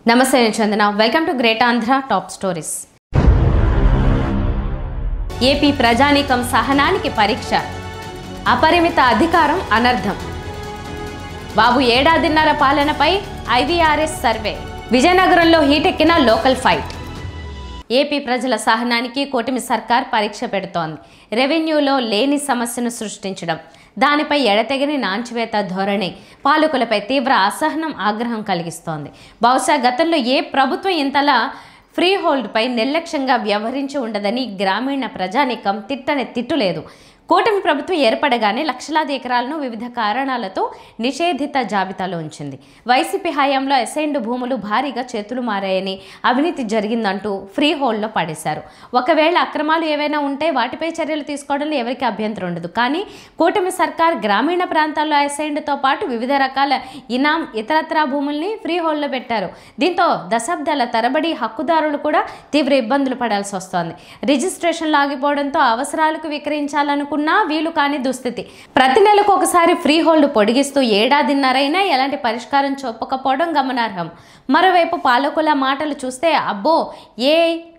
నమస్తే నేను Chandana. Welcome to great Andhra top stories. AP ప్రజానీకం సహనానికి పరీక్ష. అపరిమిత అధికారం అనర్థం. బాబు ఏడాదిన్నర పాలనపై ఐవీఆర్ఎస్ సర్వే. విజయనగరంలో హీటెక్కిన లోకల్ ఫైట్. ఏపీ ప్రజల సహనానికి కూటమి సర్కార్ పరీక్ష పెడుతోంది. రెవెన్యూలో లేని సమస్యను సృష్టించడం, దానిపై ఎడతెగని నాంచివేత ధోరణి పాలకులపై తీవ్ర అసహనం, ఆగ్రహం కలిగిస్తోంది. బహుశా గతంలో ఏ ప్రభుత్వం ఇంతలా ఫ్రీ హోల్డ్పై నిర్లక్ష్యంగా వ్యవహరించి ఉండదని గ్రామీణ ప్రజానీకం తిట్టని తిట్టులేదు. కూటమి ప్రభుత్వం ఏర్పడగానే లక్షలాది ఎకరాలను వివిధ కారణాలతో నిషేధిత జాబితాలో ఉంచింది. వైసీపీ హయాంలో అసైన్డ్ భూములు భారీగా చేతులు మారాయని, అవినీతి జరిగిందంటూ ఫ్రీ హోల్డ్లో పడేశారు. ఒకవేళ అక్రమాలు ఏవైనా ఉంటే వాటిపై చర్యలు తీసుకోవడంలో ఎవరికి అభ్యంతరం ఉండదు. కానీ కూటమి సర్కార్ గ్రామీణ ప్రాంతాల్లో అసైన్డ్తో పాటు వివిధ రకాల ఇనాం, ఇతరత్రా భూముల్ని ఫ్రీ హోల్డ్లో పెట్టారు. దీంతో దశాబ్దాల తరబడి హక్కుదారులు కూడా తీవ్ర ఇబ్బందులు పడాల్సి వస్తోంది. రిజిస్ట్రేషన్లు ఆగిపోవడంతో అవసరాలకు విక్రయించాలనుకున్న వీలు కాని దుస్థితి. ప్రతి నెలకు ఒకసారి ఫ్రీ హోల్డ్ పొడిగిస్తూ ఏడాదిన్నరైనా ఎలాంటి పరిష్కారం చూపకపోవడం గమనార్హం. మరోవైపు పాలకుల మాటలు చూస్తే అబ్బో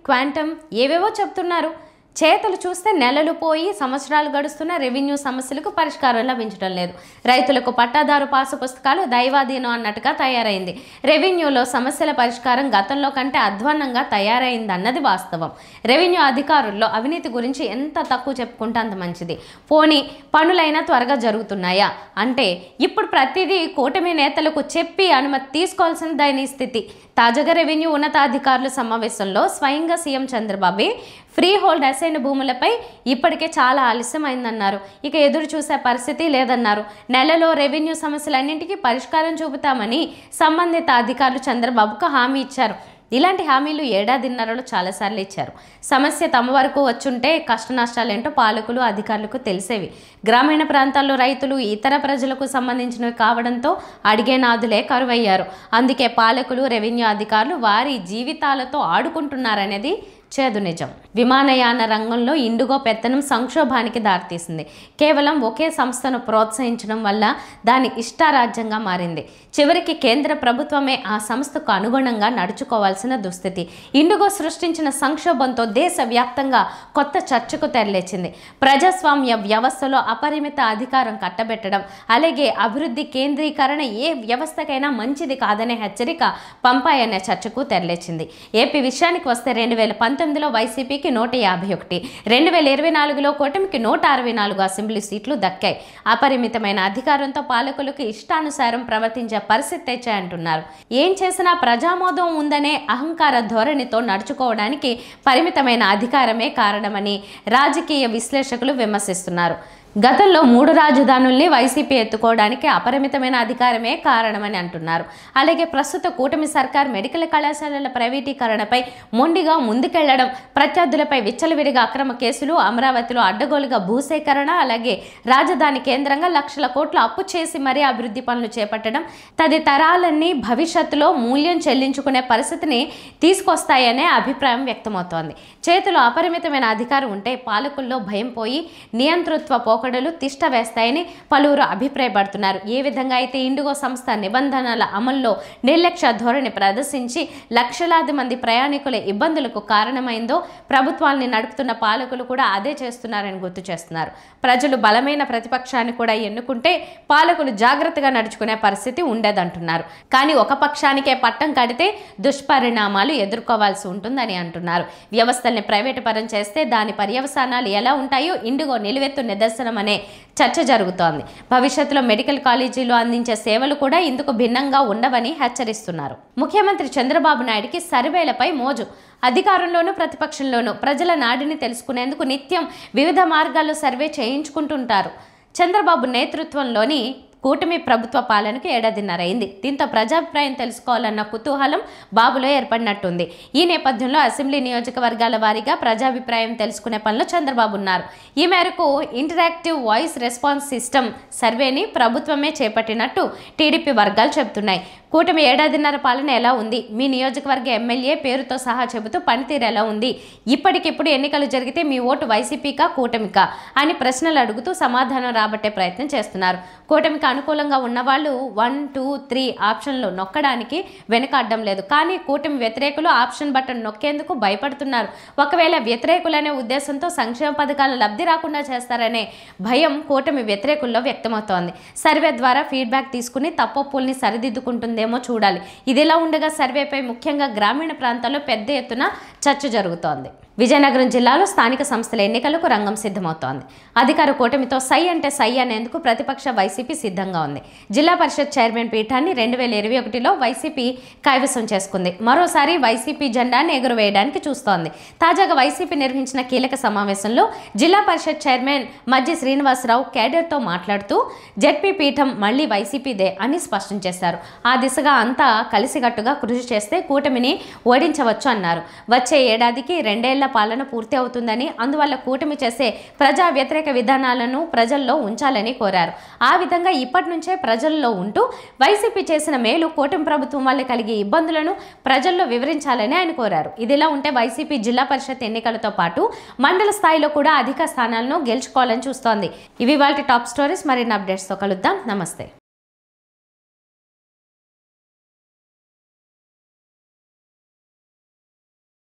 క్వాంటమ్ ఏవేవో చెప్తున్నారు. చేతులు చూస్తే నెలలు పోయి సంవత్సరాలు గడుస్తున్న రెవెన్యూ సమస్యలకు పరిష్కారం లభించడం లేదు. రైతులకు పట్టాదారు పాసు పుస్తకాలు దైవాధీనం అన్నట్టుగా తయారైంది. రెవెన్యూలో సమస్యల పరిష్కారం గతంలో కంటే అధ్వాన్నంగా తయారైందన్నది వాస్తవం. రెవెన్యూ అధికారుల్లో అవినీతి గురించి ఎంత తక్కువ చెప్పుకుంటే అంత మంచిది. పోనీ పనులైనా త్వరగా జరుగుతున్నాయా అంటే ఇప్పుడు ప్రతిదీ కూటమి నేతలకు చెప్పి అనుమతి తీసుకోవాల్సిన దయనీయ స్థితి. తాజాగా రెవెన్యూ ఉన్నతాధికారుల సమావేశంలో స్వయంగా CM Chandrababu free hold assign భూములపై ఇప్పటికే చాలా ఆలస్యమైందన్నారు. ఇక ఎదురు చూసే పరిస్థితి లేదన్నారు. నెలలో రెవెన్యూ సమస్యలన్నింటికీ పరిష్కారం చూపుతామని సంబంధిత అధికారులు చంద్రబాబుకు హామీ ఇచ్చారు. ఇలాంటి హామీలు ఏడాదిన్నరలో చాలాసార్లు ఇచ్చారు. సమస్య తమ వరకు వచ్చుంటే కష్ట నష్టాలేంటో పాలకులు, అధికారులకు తెలిసేవి. గ్రామీణ ప్రాంతాల్లో రైతులు, ఇతర ప్రజలకు సంబంధించినవి కావడంతో అడిగే నాదులే కరువయ్యారు. అందుకే పాలకులు, రెవెన్యూ అధికారులు వారి జీవితాలతో ఆడుకుంటున్నారనేది చేదు నిజం. విమానయాన రంగంలో ఇండిగో పెత్తనం సంక్షోభానికి దారితీసింది. కేవలం ఒకే సంస్థను ప్రోత్సహించడం వల్ల దాని ఇష్టారాజ్యంగా మారింది. చివరికి కేంద్ర ప్రభుత్వమే ఆ సంస్థకు అనుగుణంగా నడుచుకోవాల్సిన దుస్థితి. ఇండిగో సృష్టించిన సంక్షోభంతో దేశవ్యాప్తంగా కొత్త చర్చకు తెరలేచింది. ప్రజాస్వామ్య వ్యవస్థలో అపరిమిత అధికారం కట్టబెట్టడం, అలాగే అభివృద్ధి కేంద్రీకరణ ఏ వ్యవస్థకైనా మంచిది కాదనే హెచ్చరిక పంపాయనే చర్చకు తెరలేచింది. ఏపీ విషయానికి వస్తే 2019లో వైసీపీకి 151, 2024లో కూటమికి 164 అసెంబ్లీ సీట్లు దక్కాయి. అపరిమితమైన అధికారంతో పాలకులకు ఇష్టానుసారం ప్రవర్తించే పరిస్థితి తెచ్చాయంటున్నారు. ఏం చేసినా ప్రజామోదం ఉందనే అహంకార ధోరణితో నడుచుకోవడానికి పరిమితమైన అధికారమే కారణమని రాజకీయ విశ్లేషకులు విమర్శిస్తున్నారు. గతంలో 3 రాజధానుల్ని వైసీపీ ఎత్తుకోవడానికి అపరిమితమైన అధికారమే కారణమని అంటున్నారు. అలాగే ప్రస్తుత కూటమి సర్కార్ మెడికల్ కళాశాలల ప్రైవేటీకరణపై మొండిగా ముందుకెళ్లడం, ప్రత్యర్థులపై విచ్చలవిడిగా అక్రమ కేసులు, అమరావతిలో అడ్డగోలుగా భూసేకరణ, అలాగే రాజధాని కేంద్రంగా లక్షల కోట్లు అప్పు చేసి మరీ అభివృద్ధి పనులు చేపట్టడం తదితరాలన్నీ భవిష్యత్తులో మూల్యం చెల్లించుకునే పరిస్థితిని తీసుకొస్తాయనే అభిప్రాయం వ్యక్తమవుతోంది. చేతిలో అపరిమితమైన అధికారం ఉంటే పాలకుల్లో భయం పోయి నియంతృత్వ పోకడలు తిష్ట వేస్తాయని పలువురు అభిప్రాయపడుతున్నారు. ఏ విధంగా అయితే ఇండిగో సంస్థ నిబంధనల అమల్లో నిర్లక్ష్య ధోరణి ప్రదర్శించి లక్షలాది మంది ప్రయాణికుల ఇబ్బందులకు కారణమైందో ప్రభుత్వాన్ని నడుపుతున్న పాలకులు కూడా అదే చేస్తున్నారని గుర్తు చేస్తున్నారు. ప్రజలు బలమైన ప్రతిపక్షాన్ని కూడా ఎన్నుకుంటే పాలకులు జాగ్రత్తగా నడుచుకునే పరిస్థితి ఉండేదంటున్నారు. కానీ ఒక పక్షానికే పట్టం కడితే దుష్పరిణామాలు ఎదుర్కోవాల్సి ఉంటుందని అంటున్నారు. వ్యవస్థల్ని ప్రైవేటు పరం చేస్తే దాని పర్యవసానాలు ఎలా ఉంటాయో ఇండిగో నిలువెత్తు నిదర్శనం అనే చర్చ జరుగుతోంది. భవిష్యత్తులో మెడికల్ కాలేజీలు అందించే సేవలు కూడా ఇందుకు భిన్నంగా ఉండవని హెచ్చరిస్తున్నారు. ముఖ్యమంత్రి చంద్రబాబు నాయుడికి సర్వేలపై మోజు. అధికారంలోనూ ప్రతిపక్షంలోనూ ప్రజల నాడిని తెలుసుకునేందుకు నిత్యం వివిధ మార్గాల్లో సర్వే చేయించుకుంటుంటారు. చంద్రబాబు నేతృత్వంలోని కూటమి ప్రభుత్వ పాలనకు ఏడాదిన్నర అయింది. దీంతో ప్రజాభిప్రాయం తెలుసుకోవాలన్న కుతూహలం బాబులో ఏర్పడినట్టుంది. ఈ నేపథ్యంలో అసెంబ్లీ నియోజకవర్గాల వారీగా ప్రజాభిప్రాయం తెలుసుకునే పనిలో చంద్రబాబు ఉన్నారు. ఈ మేరకు ఇంటరాక్టివ్ వాయిస్ రెస్పాన్స్ సిస్టమ్ సర్వేని ప్రభుత్వమే చేపట్టినట్టు టీడీపీ వర్గాలు చెబుతున్నాయి. కూటమి ఏడాదిన్నర పాలన ఎలా ఉంది, మీ నియోజకవర్గ ఎమ్మెల్యే పేరుతో సహా చెబుతూ పనితీరు ఎలా ఉంది, ఇప్పటికిప్పుడు ఎన్నికలు జరిగితే మీ ఓటు వైసీపీకా కూటమికా అని ప్రశ్నలు అడుగుతూ సమాధానం రాబట్టే ప్రయత్నం చేస్తున్నారు. కూటమికి అనుకూలంగా ఉన్నవాళ్ళు 1, 2, 3 ఆప్షన్లు నొక్కడానికి వెనకాడడం లేదు. కానీ కూటమి వ్యతిరేకులు ఆప్షన్ బటన్ నొక్కేందుకు భయపడుతున్నారు. ఒకవేళ వ్యతిరేకులనే ఉద్దేశంతో సంక్షేమ పథకాల లబ్ధి రాకుండా చేస్తారనే భయం కూటమి వ్యతిరేకుల్లో వ్యక్తమవుతోంది. సర్వే ద్వారా ఫీడ్బ్యాక్ తీసుకుని తప్పొప్పుల్ని సరిదిద్దుకుంటుందేమో చూడాలి. ఇదిలా ఉండగా సర్వేపై ముఖ్యంగా గ్రామీణ ప్రాంతాల్లో పెద్ద ఎత్తున చర్చ జరుగుతోంది. విజయనగరం జిల్లాలో స్థానిక సంస్థల ఎన్నికలకు రంగం సిద్ధమవుతోంది. అధికార కూటమితో సై అంటే సై అనేందుకు ప్రతిపక్ష వైసీపీ సిద్ధంగా ఉంది. జిల్లా పరిషత్ చైర్మన్ పీఠాన్ని 2021లో వైసీపీ కైవసం చేసుకుంది. మరోసారి వైసీపీ జెండాన్ని ఎగురవేయడానికి చూస్తోంది. తాజాగా వైసీపీ నిర్వహించిన కీలక సమావేశంలో జిల్లా పరిషత్ చైర్మన్ మజ్జి శ్రీనివాసరావు కేడర్తో మాట్లాడుతూ జెడ్పీ పీఠం మళ్లీ వైసీపీదే అని స్పష్టం చేశారు. ఆ దిశగా అంతా కలిసికట్టుగా కృషి చేస్తే కూటమిని ఓడించవచ్చు అన్నారు. వచ్చే ఏడాదికి 2 ఏళ్ల పాలన పూర్తి అవుతుందని, అందువల్ల కూటమి చేసే ప్రజా వ్యతిరేక విధానాలను ప్రజల్లో ఉంచాలని కోరారు. ఆ విధంగా ఇప్పటి నుంచే ప్రజల్లో ఉంటూ వైసీపీ చేసిన మేలు, కూటమి ప్రభుత్వం వల్ల కలిగే ఇబ్బందులను ప్రజల్లో వివరించాలని ఆయన కోరారు. ఇదిలా ఉంటే వైసీపీ జిల్లా పరిషత్ ఎన్నికలతో పాటు మండల స్థాయిలో కూడా అధిక స్థానాలను గెలుచుకోవాలని చూస్తోంది. ఇవి వాటి టాప్ స్టోరీస్. మరిన్ని అప్డేట్స్తో కలుద్దాం. నమస్తే.